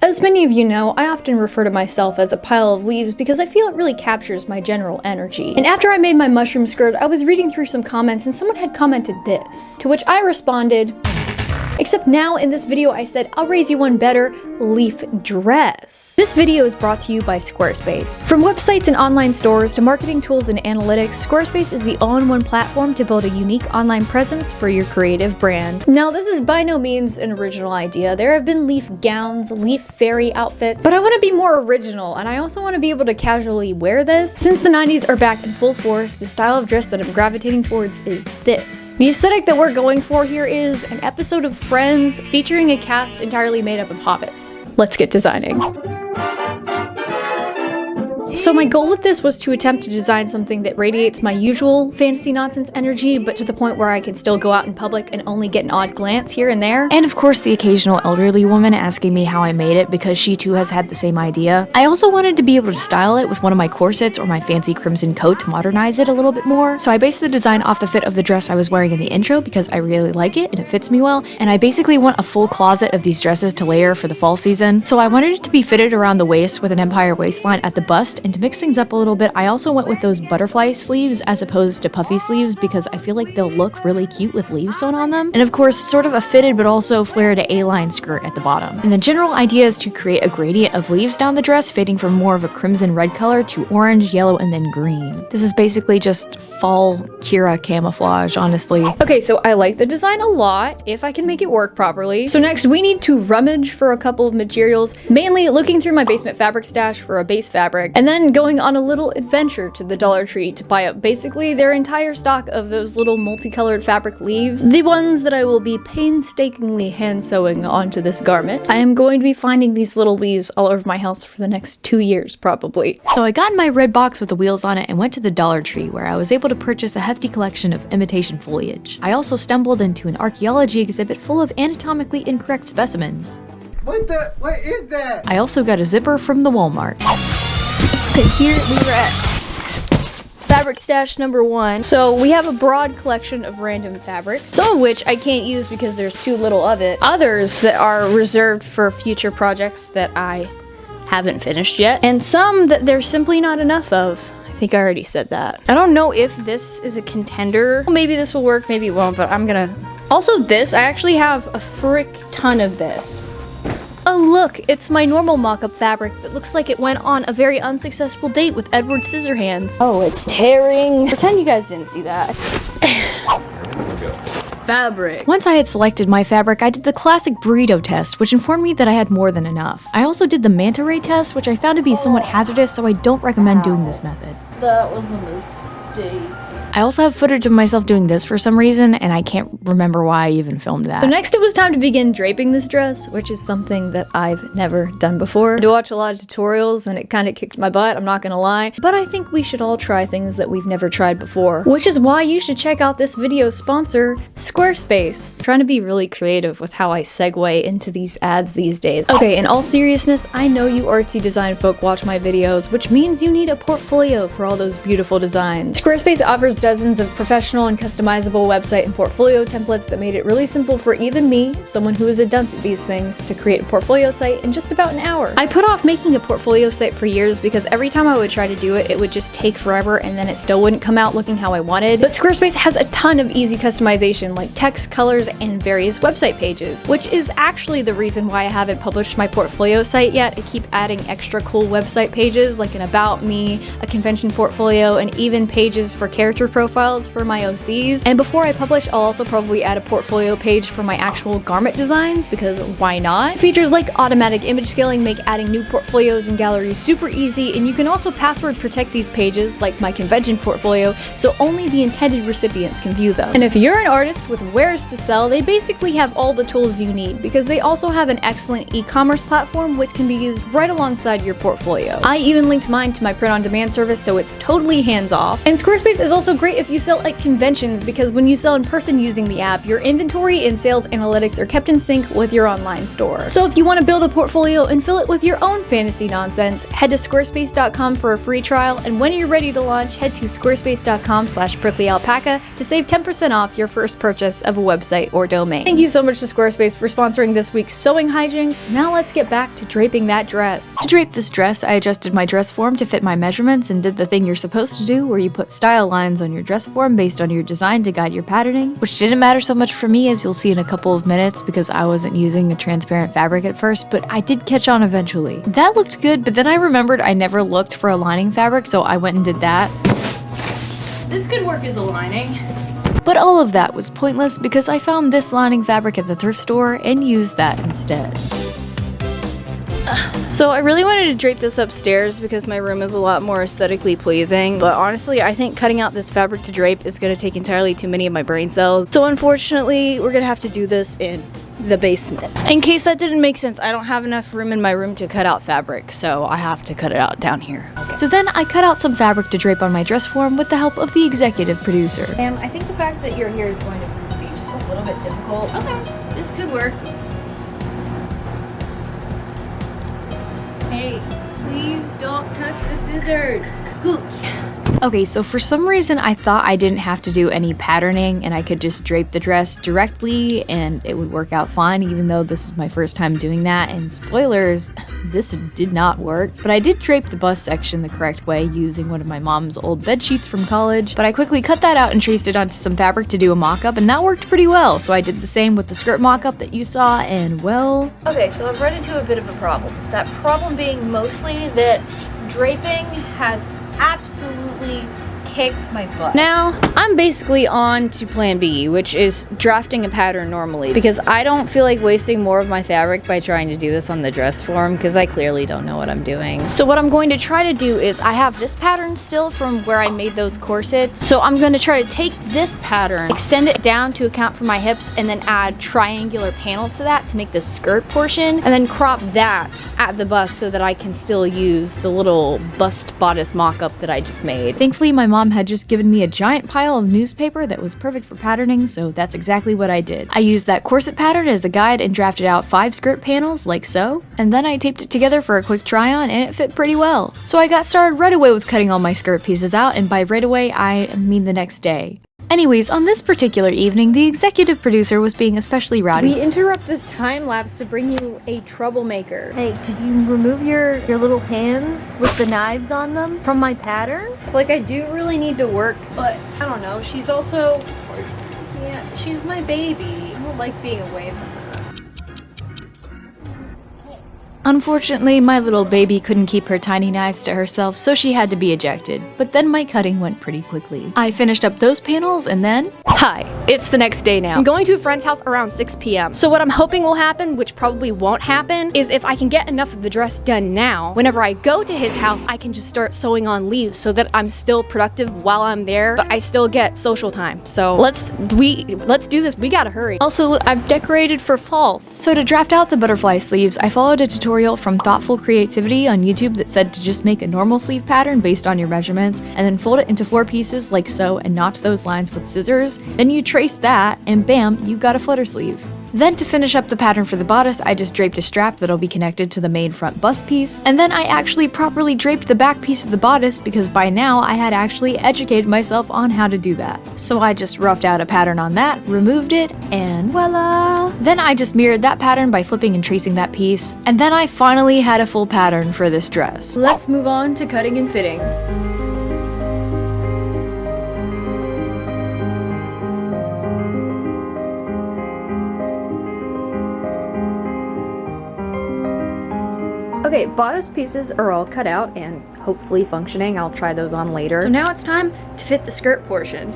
As many of you know, I often refer to myself as a pile of leaves because I feel it really captures my general energy. And after I made my mushroom skirt, I was reading through some comments and someone had commented this, to which I responded, except now in this video I said, I'll raise you one better, leaf dress. This video is brought to you by Squarespace. From websites and online stores to marketing tools and analytics, Squarespace is the all-in-one platform to build a unique online presence for your creative brand. Now, this is by no means an original idea. There have been leaf gowns, leaf fairy outfits, but I want to be more original and I also want to be able to casually wear this. Since the 90s are back in full force, the style of dress that I'm gravitating towards is this. The aesthetic that we're going for here is an episode of Friends featuring a cast entirely made up of hobbits. Let's get designing. So my goal with this was to attempt to design something that radiates my usual fantasy nonsense energy, but to the point where I can still go out in public and only get an odd glance here and there. And of course, the occasional elderly woman asking me how I made it because she too has had the same idea. I also wanted to be able to style it with one of my corsets or my fancy crimson coat to modernize it a little bit more. So I based the design off the fit of the dress I was wearing in the intro because I really like it and it fits me well. And I basically want a full closet of these dresses to layer for the fall season. So I wanted it to be fitted around the waist with an empire waistline at the bust. And to mix things up a little bit, I also went with those butterfly sleeves as opposed to puffy sleeves because I feel like they'll look really cute with leaves sewn on them. And of course, sort of a fitted but also flared A-line skirt at the bottom. And the general idea is to create a gradient of leaves down the dress, fading from more of a crimson red color to orange, yellow, and then green. This is basically just fall Kira camouflage, honestly. Okay, so I like the design a lot, if I can make it work properly. So next, we need to rummage for a couple of materials, mainly looking through my basement fabric stash for a base fabric, and then going on a little adventure to the Dollar Tree to buy up basically their entire stock of those little multicolored fabric leaves, the ones that I will be painstakingly hand sewing onto this garment. I am going to be finding these little leaves all over my house for the next 2 years, probably. So I got in my red box with the wheels on it and went to the Dollar Tree, where I was able to purchase a hefty collection of imitation foliage. I also stumbled into an archaeology exhibit full of anatomically incorrect specimens. What is that? I also got a zipper from the Walmart. And here we were at fabric stash number 1. So we have a broad collection of random fabrics, some of which I can't use because there's too little of it. Others that are reserved for future projects that I haven't finished yet. And some that there's simply not enough of. I think I already said that. I don't know if this is a contender. Well, maybe this will work, maybe it won't, but I'm gonna... Also this, I actually have a frick ton of this. Oh look, it's my normal mock-up fabric that looks like it went on a very unsuccessful date with Edward Scissorhands. Oh, it's tearing. Pretend you guys didn't see that. Fabric. Once I had selected my fabric, I did the classic burrito test, which informed me that I had more than enough. I also did the manta ray test, which I found to be somewhat hazardous, so I don't recommend doing this method. That was a mistake. I also have footage of myself doing this for some reason, and I can't remember why I even filmed that. So next it was time to begin draping this dress, which is something that I've never done before. I do watch a lot of tutorials, and it kind of kicked my butt, I'm not gonna lie. But I think we should all try things that we've never tried before. Which is why you should check out this video's sponsor, Squarespace. I'm trying to be really creative with how I segue into these ads these days. Okay, in all seriousness, I know you artsy design folk watch my videos, which means you need a portfolio for all those beautiful designs. Squarespace offers dozens of professional and customizable website and portfolio templates that made it really simple for even me, someone who is a dunce at these things, to create a portfolio site in just about an hour. I put off making a portfolio site for years because every time I would try to do it, it would just take forever and then it still wouldn't come out looking how I wanted. But Squarespace has a ton of easy customization like text, colors, and various website pages, which is actually the reason why I haven't published my portfolio site yet. I keep adding extra cool website pages like an about me, a convention portfolio, and even pages for character profiles for my OCs. And before I publish, I'll also probably add a portfolio page for my actual garment designs, because why not? Features like automatic image scaling make adding new portfolios and galleries super easy, and you can also password protect these pages, like my convention portfolio, so only the intended recipients can view them. And if you're an artist with wares to sell, they basically have all the tools you need, because they also have an excellent e-commerce platform which can be used right alongside your portfolio. I even linked mine to my print-on-demand service, so it's totally hands-off. And Squarespace is also great great if you sell at conventions because when you sell in person using the app, your inventory and sales analytics are kept in sync with your online store. So if you want to build a portfolio and fill it with your own fantasy nonsense, head to squarespace.com for a free trial, and when you're ready to launch, head to squarespace.com/pricklyalpaca to save 10% off your first purchase of a website or domain. Thank you so much to Squarespace for sponsoring this week's sewing hijinks. Now let's get back to draping that dress. To drape this dress, I adjusted my dress form to fit my measurements and did the thing you're supposed to do where you put style lines on your dress form based on your design to guide your patterning, which didn't matter so much for me, as you'll see in a couple of minutes, because I wasn't using a transparent fabric at first, but I did catch on eventually. That looked good, but then I remembered I never looked for a lining fabric, so I went and did that. This could work as a lining. But all of that was pointless because I found this lining fabric at the thrift store and used that instead. So I really wanted to drape this upstairs because my room is a lot more aesthetically pleasing, but honestly I think cutting out this fabric to drape is going to take entirely too many of my brain cells. So unfortunately we're going to have to do this in the basement. In case that didn't make sense, I don't have enough room in my room to cut out fabric, so I have to cut it out down here. Okay. So then I cut out some fabric to drape on my dress form with the help of the executive producer. Sam, I think the fact that you're here is going to be just a little bit difficult. Okay, this could work. Hey, please don't touch the scissors. Scooch. Okay, so for some reason I thought I didn't have to do any patterning and I could just drape the dress directly and it would work out fine, even though this is my first time doing that, and spoilers, this did not work. But I did drape the bust section the correct way using one of my mom's old bed sheets from college, but I quickly cut that out and traced it onto some fabric to do a mock-up, and that worked pretty well. So I did the same with the skirt mock-up that you saw, and well... Okay, so I've run into a bit of a problem. That problem being mostly that draping has absolutely kicked my butt. Now, I'm basically on to plan B, which is drafting a pattern normally, because I don't feel like wasting more of my fabric by trying to do this on the dress form, because I clearly don't know what I'm doing. So what I'm going to try to do is, I have this pattern still from where I made those corsets, so I'm going to try to take this pattern, extend it down to account for my hips, and then add triangular panels to that to make the skirt portion, and then crop that at the bust so that I can still use the little bust bodice mock-up that I just made. Thankfully, my mom had just given me a giant pile of newspaper that was perfect for patterning, so that's exactly what I did. I used that corset pattern as a guide and drafted out 5 skirt panels like so, and then I taped it together for a quick try on and it fit pretty well. So I got started right away with cutting all my skirt pieces out, and by right away I mean the next day. Anyways, on this particular evening, the executive producer was being especially rowdy. We interrupt this time lapse to bring you a troublemaker. Hey, could you remove your little hands with the knives on them from my pattern? It's like I do really need to work, but I don't know. She's also, yeah, she's my baby. I don't like being away from her. Unfortunately, my little baby couldn't keep her tiny knives to herself, so she had to be ejected. But then my cutting went pretty quickly. I finished up those panels and then... Hi, it's the next day now. I'm going to a friend's house around 6 p.m. So what I'm hoping will happen, which probably won't happen, is if I can get enough of the dress done now, whenever I go to his house, I can just start sewing on leaves so that I'm still productive while I'm there, but I still get social time. So let's do this. We gotta hurry. Also, I've decorated for fall. So to draft out the butterfly sleeves, I followed a tutorial from Thoughtful Creativity on YouTube that said to just make a normal sleeve pattern based on your measurements and then fold it into 4 pieces like so and notch those lines with scissors. Then you trace that and bam, you got a flutter sleeve. Then to finish up the pattern for the bodice, I just draped a strap that'll be connected to the main front bust piece, and then I actually properly draped the back piece of the bodice because by now I had actually educated myself on how to do that. So I just roughed out a pattern on that, removed it, and voila! Then I just mirrored that pattern by flipping and tracing that piece, and then I finally had a full pattern for this dress. Let's move on to cutting and fitting. Okay, bodice pieces are all cut out and hopefully functioning. I'll try those on later. So now it's time to fit the skirt portion.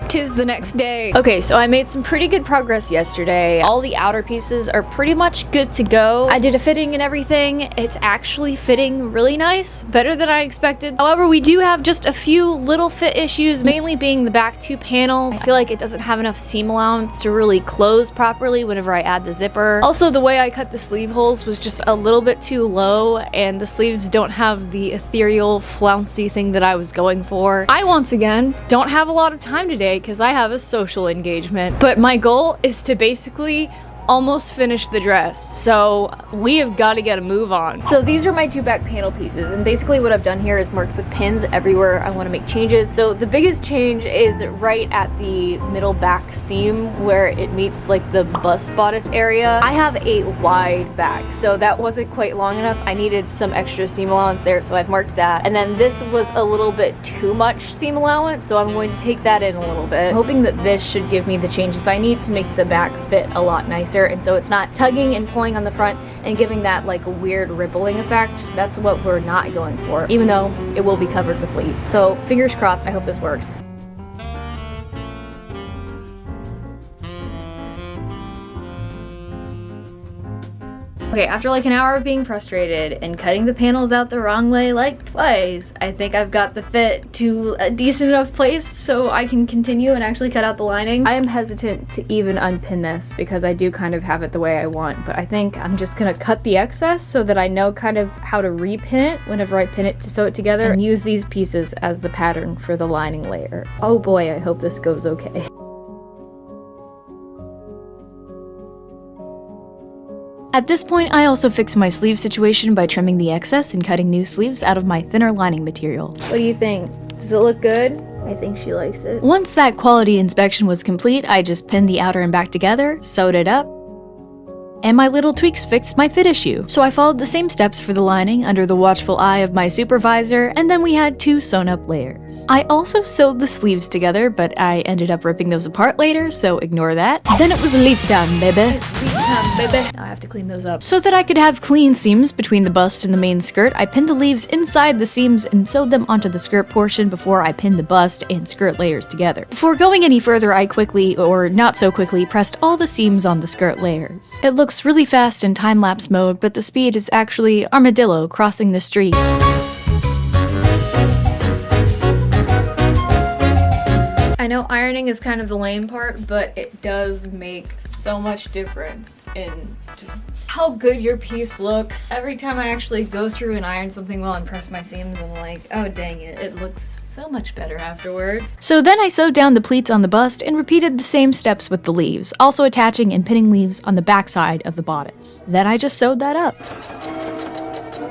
'Tis the next day. Okay, so I made some pretty good progress yesterday. All the outer pieces are pretty much good to go. I did a fitting and everything. It's actually fitting really nice, better than I expected. However, we do have just a few little fit issues, mainly being the back two panels. I feel like it doesn't have enough seam allowance to really close properly whenever I add the zipper. Also, the way I cut the sleeve holes was just a little bit too low, and the sleeves don't have the ethereal, flouncy thing that I was going for. I, once again, don't have a lot of time today because I have a social engagement, but my goal is to basically almost finished the dress, so we have got to get a move on. So these are my two back panel pieces, and basically what I've done here is marked with pins everywhere I want to make changes. So the biggest change is right at the middle back seam where it meets like the bust bodice area. I have a wide back, so that wasn't quite long enough. I needed some extra seam allowance there, so I've marked that. And then this was a little bit too much seam allowance, so I'm going to take that in a little bit, hoping that this should give me the changes I need to make the back fit a lot nicer, and so it's not tugging and pulling on the front and giving that like weird rippling effect. That's what we're not going for, even though it will be covered with leaves. So fingers crossed, I hope this works. Okay, after like an hour of being frustrated and cutting the panels out the wrong way like twice, I think I've got the fit to a decent enough place so I can continue and actually cut out the lining. I am hesitant to even unpin this because I do kind of have it the way I want, but I think I'm just gonna cut the excess so that I know kind of how to repin it whenever I pin it to sew it together, and use these pieces as the pattern for the lining layer. Oh boy, I hope this goes okay. At this point, I also fixed my sleeve situation by trimming the excess and cutting new sleeves out of my thinner lining material. What do you think? Does it look good? I think she likes it. Once that quality inspection was complete, I just pinned the outer and back together, sewed it up, and my little tweaks fixed my fit issue. So I followed the same steps for the lining under the watchful eye of my supervisor, and then we had two sewn up layers. I also sewed the sleeves together, but I ended up ripping those apart later, so ignore that. Then it was leaf time, baby. It's leaf time, baby. Now I have to clean those up. So that I could have clean seams between the bust and the main skirt, I pinned the leaves inside the seams and sewed them onto the skirt portion before I pinned the bust and skirt layers together. Before going any further, I quickly, or not so quickly, pressed all the seams on the skirt layers. It looks really fast in time-lapse mode, but the speed is actually armadillo crossing the street. I know ironing is kind of the lame part, but it does make so much difference in just how good your piece looks. Every time I actually go through and iron something well and press my seams, I'm like, oh dang it, it looks so much better afterwards. So then I sewed down the pleats on the bust and repeated the same steps with the leaves, also attaching and pinning leaves on the back side of the bodice. Then I just sewed that up.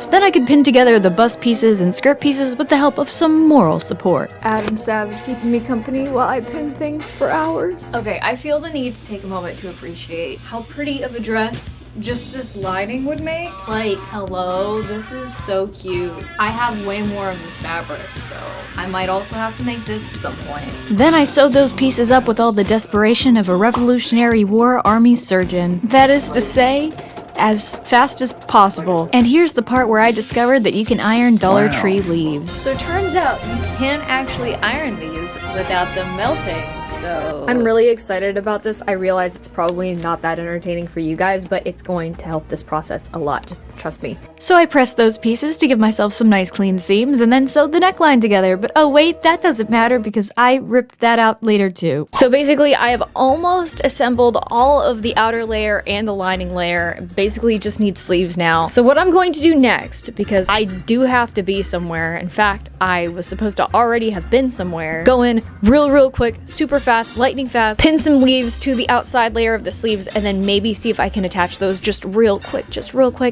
Then I could pin together the bust pieces and skirt pieces with the help of some moral support. Adam Savage keeping me company while I pin things for hours. Okay, I feel the need to take a moment to appreciate how pretty of a dress just this lining would make. Like, hello, this is so cute. I have way more of this fabric, so I might also have to make this at some point. Then I sewed those pieces up with all the desperation of a Revolutionary War Army surgeon. That is to say, as fast as possible. And here's the part where I discovered that you can iron Dollar Tree leaves. So it turns out you can actually iron these without them melting. So I'm really excited about this. I realize it's probably not that entertaining for you guys, but it's going to help this process a lot, just trust me. So I pressed those pieces to give myself some nice clean seams and then sewed the neckline together, but oh wait, that doesn't matter because I ripped that out later too. So basically I have almost assembled all of the outer layer and the lining layer, basically just need sleeves now. So what I'm going to do next, because I do have to be somewhere, in fact I was supposed to already have been somewhere, go in real quick, super fast, lightning fast, pin some leaves to the outside layer of the sleeves, and then maybe see if I can attach those just real quick.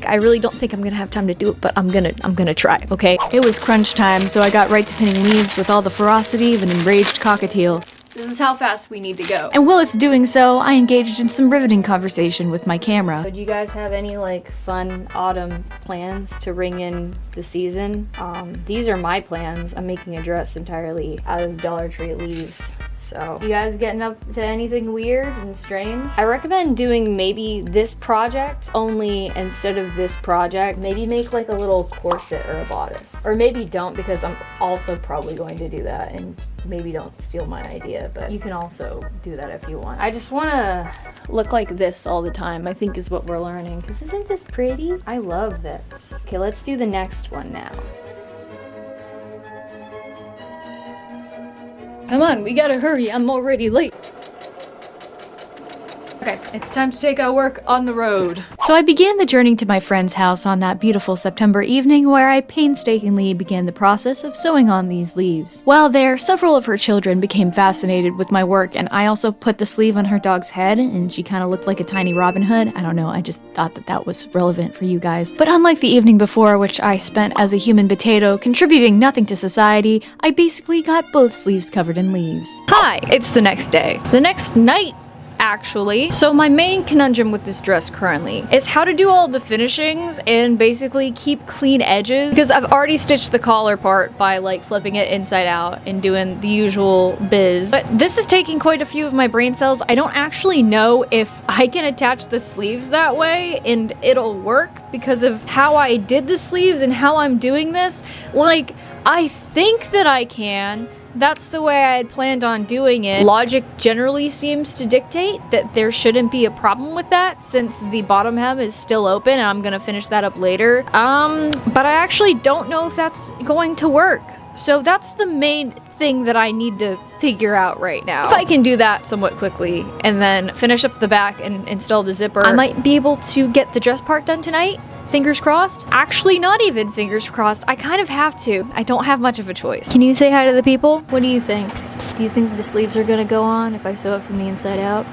I really don't think I'm gonna have time to do it, but I'm gonna try, okay? It was crunch time, so I got right to pinning leaves with all the ferocity of an enraged cockatiel. This is how fast we need to go. And while it's doing so, I engaged in some riveting conversation with my camera. So do you guys have any like fun autumn plans to ring in the season? These are my plans. I'm making a dress entirely out of Dollar Tree leaves. So, you guys getting up to anything weird and strange? I recommend doing maybe this project, only instead of this project, maybe make like a little corset or a bodice. Or maybe don't, because I'm also probably going to do that, and maybe don't steal my idea, but you can also do that if you want. I just want to look like this all the time, I think is what we're learning, because isn't this pretty? I love this. Okay, let's do the next one now. Come on, we gotta hurry, I'm already late. Okay, it's time to take our work on the road. So I began the journey to my friend's house on that beautiful September evening where I painstakingly began the process of sewing on these leaves. While there, several of her children became fascinated with my work, and I also put the sleeve on her dog's head and she kind of looked like a tiny Robin Hood. I don't know, I just thought that that was relevant for you guys. But unlike the evening before, which I spent as a human potato, contributing nothing to society, I basically got both sleeves covered in leaves. Hi, it's the next day. The next night, actually. So my main conundrum with this dress currently is how to do all the finishings and basically keep clean edges, because I've already stitched the collar part by like flipping it inside out and doing the usual biz. But this is taking quite a few of my brain cells. I don't actually know if I can attach the sleeves that way and it'll work because of how I did the sleeves and how I'm doing this. Like, I think that I can. That's the way I had planned on doing it. Logic generally seems to dictate that there shouldn't be a problem with that since the bottom hem is still open and I'm gonna finish that up later. But I actually don't know if that's going to work. So that's the main thing that I need to figure out right now. If I can do that somewhat quickly and then finish up the back and install the zipper, I might be able to get the dress part done tonight. Fingers crossed? Actually, not even fingers crossed. I kind of have to. I don't have much of a choice. Can you say hi to the people? What do you think? Do you think the sleeves are gonna go on if I sew it from the inside out?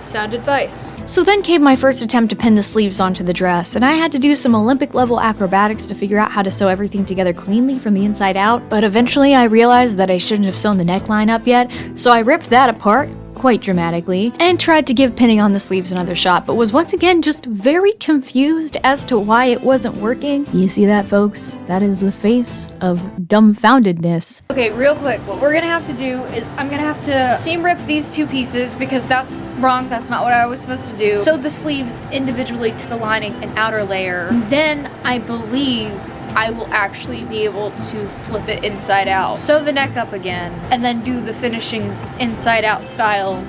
Sound advice. So then came my first attempt to pin the sleeves onto the dress, and I had to do some Olympic level acrobatics to figure out how to sew everything together cleanly from the inside out, but eventually I realized that I shouldn't have sewn the neckline up yet, so I ripped that apart, quite dramatically, and tried to give pinning on the sleeves another shot, but was once again just very confused as to why it wasn't working. You see that, folks? That is the face of dumbfoundedness. Okay, real quick, what we're gonna have to do is I'm gonna have to seam rip these two pieces because that's wrong, that's not what I was supposed to do. Sew the sleeves individually to the lining and outer layer. Then I believe I will actually be able to flip it inside out, sew the neck up again, and then do the finishings inside out style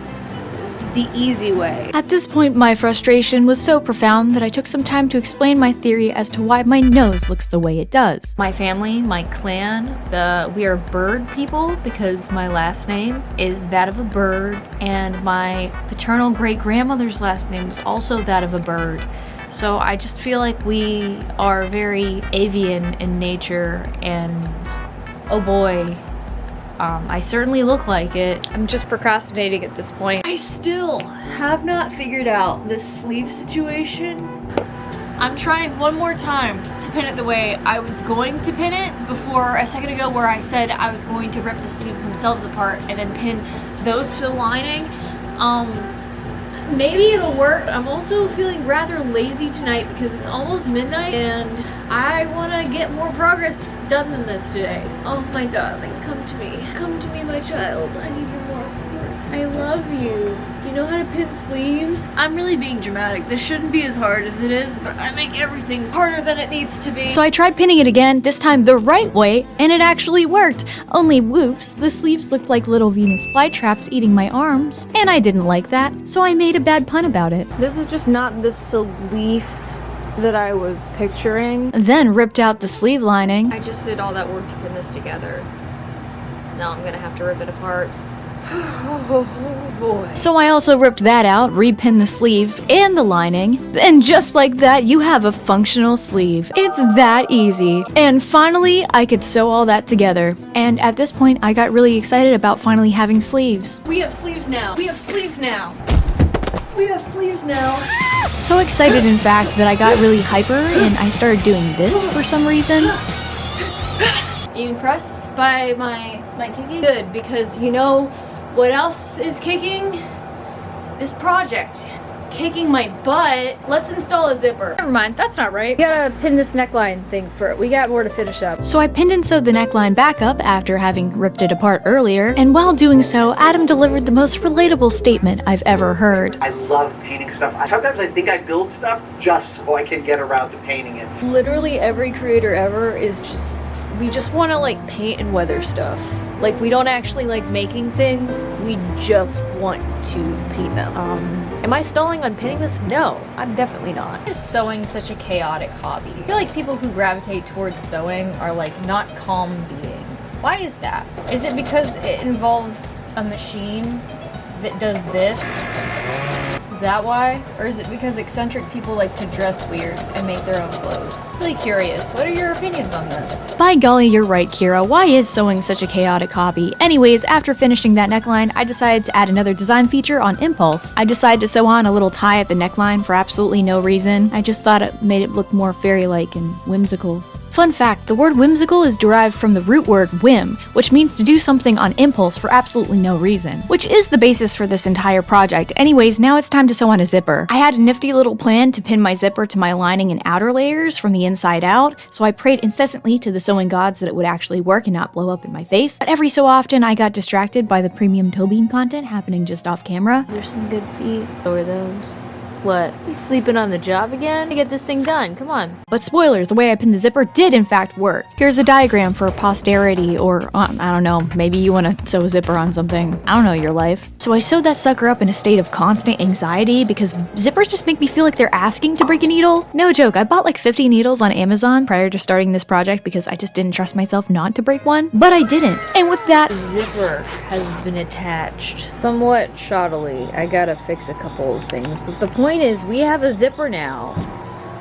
the easy way. At this point, my frustration was so profound that I took some time to explain my theory as to why my nose looks the way it does. My family, my clan, we are bird people because my last name is that of a bird, and my paternal great-grandmother's last name was also that of a bird. So I just feel like we are very avian in nature, and oh boy, I certainly look like it. I'm just procrastinating at this point. I still have not figured out this sleeve situation. I'm trying one more time to pin it the way I was going to pin it before a second ago, where I said I was going to rip the sleeves themselves apart and then pin those to the lining. Maybe it'll work. I'm also feeling rather lazy tonight because it's almost midnight and I want to get more progress done than this today. Oh my darling, come to me. Come to me, my child. I need your moral support. I love you. Do you know how to pin sleeves? I'm really being dramatic. This shouldn't be as hard as it is, but I make everything harder than it needs to be. So I tried pinning it again, this time the right way, and it actually worked. Only whoops, the sleeves looked like little Venus flytraps eating my arms, and I didn't like that, so I made a bad pun about it. This is just not the sleeve that I was picturing. Then ripped out the sleeve lining. I just did all that work to pin this together. Now I'm gonna have to rip it apart. Oh boy. So I also ripped that out, repinned the sleeves and the lining, and just like that, you have a functional sleeve. It's that easy. And finally, I could sew all that together. And at this point, I got really excited about finally having sleeves. We have sleeves now. We have sleeves now. We have sleeves now. So excited, in fact, that I got really hyper and I started doing this for some reason. You impressed by my kicking? Good, because you know what else is kicking? This project. kicking my butt. Let's install a zipper. Never mind, that's not right. We gotta pin this neckline thing for it. We got more to finish up. So I pinned and sewed the neckline back up after having ripped it apart earlier, and while doing so, Adam delivered the most relatable statement I've ever heard. I love painting stuff. Sometimes I think I build stuff just so I can get around to painting it. Literally every creator ever is just, we just want to like paint and weather stuff. Like we don't actually like making things, we just want to paint them. Am I stalling on pinning this? No, I'm definitely not. Is sewing such a chaotic hobby? I feel like people who gravitate towards sewing are like not calm beings. Why is that? Is it because it involves a machine that does this? Is that why? Or is it because eccentric people like to dress weird and make their own clothes? Really curious. What are your opinions on this? By golly, you're right, Kira. Why is sewing such a chaotic hobby? Anyways, after finishing that neckline, I decided to add another design feature on impulse. I decided to sew on a little tie at the neckline for absolutely no reason. I just thought it made it look more fairy-like and whimsical. Fun fact, the word whimsical is derived from the root word whim, which means to do something on impulse for absolutely no reason, which is the basis for this entire project. Anyways, now it's time to sew on a zipper. I had a nifty little plan to pin my zipper to my lining and outer layers from the inside out, so I prayed incessantly to the sewing gods that it would actually work and not blow up in my face. But every so often, I got distracted by the premium toe bean content happening just off camera. There's some good feet. So are those. What? You sleeping on the job again? To get this thing done, come on. But spoilers, the way I pinned the zipper did in fact work. Here's a diagram for posterity, or I don't know, maybe you want to sew a zipper on something. I don't know your life. So I sewed that sucker up in a state of constant anxiety because zippers just make me feel like they're asking to break a needle. No joke, I bought like 50 needles on Amazon prior to starting this project because I just didn't trust myself not to break one, but I didn't. And with that, Zipper has been attached somewhat shoddily. I gotta fix a couple of things, but the point is we have a zipper now.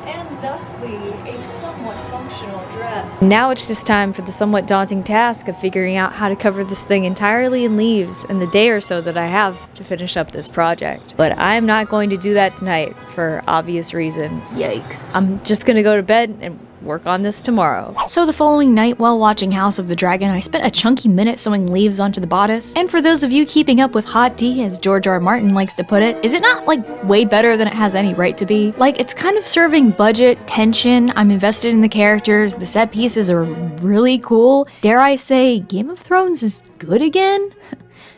and thusly a somewhat functional dress. Now it's just time for the somewhat daunting task of figuring out how to cover this thing entirely in leaves in the day or so that I have to finish up this project. But I'm not going to do that tonight for obvious reasons. Yikes. I'm just gonna go to bed and work on this tomorrow. So the following night, while watching House of the Dragon, I spent a chunky minute sewing leaves onto the bodice. And for those of you keeping up with Hot D, as George R. Martin likes to put it, is it not like way better than it has any right to be? Like, it's kind of serving budget, tension, I'm invested in the characters, the set pieces are really cool. Dare I say, Game of Thrones is good again?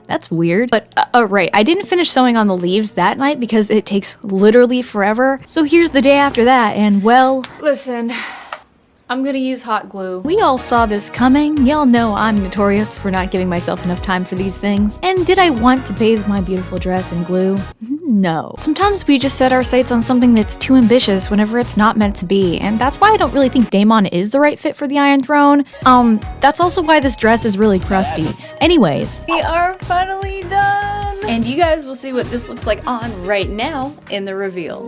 That's weird. But, right, I didn't finish sewing on the leaves that night because it takes literally forever. So here's the day after that, and well, listen, I'm gonna use hot glue. We all saw this coming. Y'all know I'm notorious for not giving myself enough time for these things. And did I want to bathe my beautiful dress in glue? No. Sometimes we just set our sights on something that's too ambitious whenever it's not meant to be, and that's why I don't really think Daemon is the right fit for the Iron Throne. That's also why this dress is really crusty. Anyways, we are finally done! And you guys will see what this looks like on right now in the reveal.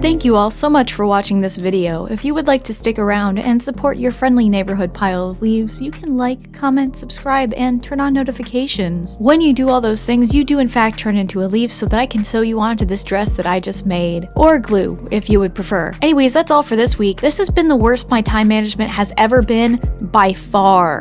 Thank you all so much for watching this video. If you would like to stick around and support your friendly neighborhood pile of leaves, you can like, comment, subscribe, and turn on notifications. When you do all those things, you do in fact turn into a leaf so that I can sew you onto this dress that I just made. Or glue, if you would prefer. Anyways, that's all for this week. This has been the worst my time management has ever been, by far.